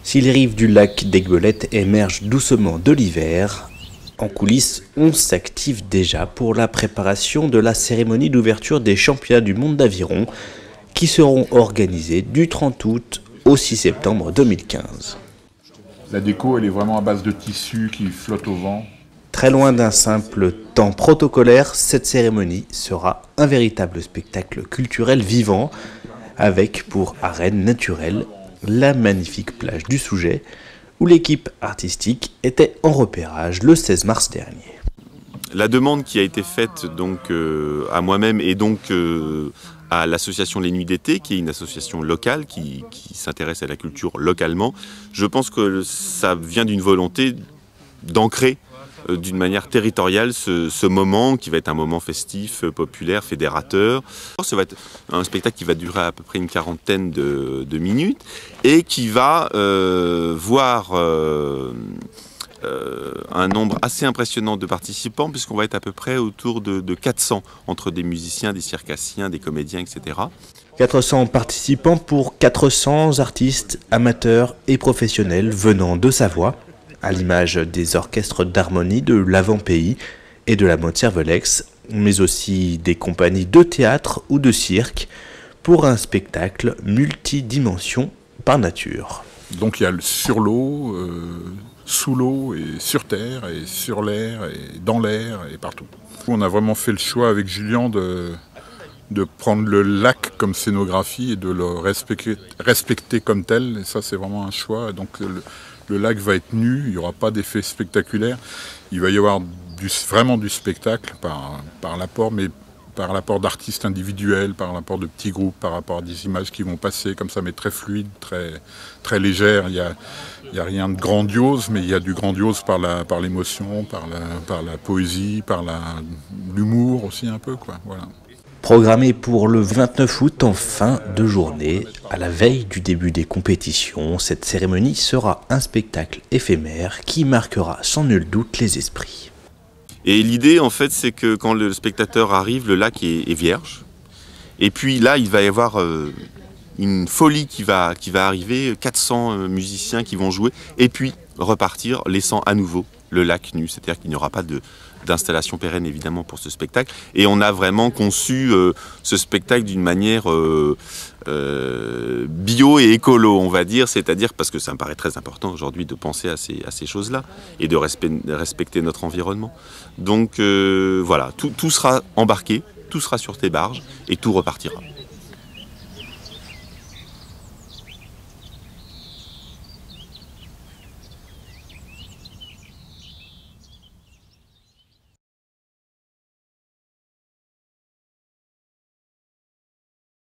Si les rives du lac d'Aiguebelette émergent doucement de l'hiver, en coulisses, on s'active déjà pour la préparation de la cérémonie d'ouverture des championnats du monde d'aviron qui seront organisés du 30 août au 6 septembre 2015. La déco, elle est vraiment à base de tissu qui flotte au vent. Très loin d'un simple temps protocolaire, cette cérémonie sera un véritable spectacle culturel vivant, avec pour arène naturelle la magnifique plage du Souget, où l'équipe artistique était en repérage le 16 mars dernier. La demande qui a été faite donc, à moi-même et donc à l'association Les Nuits d'été, qui est une association locale qui s'intéresse à la culture localement, je pense que ça vient d'une volonté d'ancrer d'une manière territoriale ce moment qui va être un moment festif, populaire, fédérateur. Ça va être un spectacle qui va durer à peu près une quarantaine de minutes et qui va voir un nombre assez impressionnant de participants, puisqu'on va être à peu près autour de 400 entre des musiciens, des circassiens, des comédiens, etc. 400 participants pour 400 artistes, amateurs et professionnels venant de Savoie, à l'image des orchestres d'harmonie de l'Avant-Pays et de la Motte-Cervelex, mais aussi des compagnies de théâtre ou de cirque, pour un spectacle multidimension par nature. Donc il y a sur l'eau, sous l'eau et sur terre et sur l'air et dans l'air et partout. On a vraiment fait le choix avec Julien de prendre le lac comme scénographie et de le respecter comme tel. Et ça, c'est vraiment un choix. Donc le lac va être nu, il n'y aura pas d'effet spectaculaire. Il va y avoir vraiment du spectacle par l'apport, mais par l'apport d'artistes individuels, par l'apport de petits groupes, par rapport à des images qui vont passer comme ça, mais très fluides, très légères. Il y a rien de grandiose, mais il y a du grandiose par l'émotion, par la poésie, par l'humour aussi un peu, quoi. Voilà. Programmé pour le 29 août en fin de journée, à la veille du début des compétitions, cette cérémonie sera un spectacle éphémère qui marquera sans nul doute les esprits. Et l'idée, en fait, c'est que quand le spectateur arrive, le lac est vierge. Et puis là, il va y avoir une folie qui va arriver, 400 musiciens qui vont jouer, et puis repartir, laissant à nouveau le lac nu. C'est-à-dire qu'il n'y aura pas d'installation pérenne, évidemment, pour ce spectacle. Et on a vraiment conçu ce spectacle d'une manière bio et écolo, on va dire. C'est-à-dire, parce que ça me paraît très important aujourd'hui de penser à ces choses-là et de respecter notre environnement. Donc voilà, tout sera embarqué, tout sera sur tes barges et tout repartira.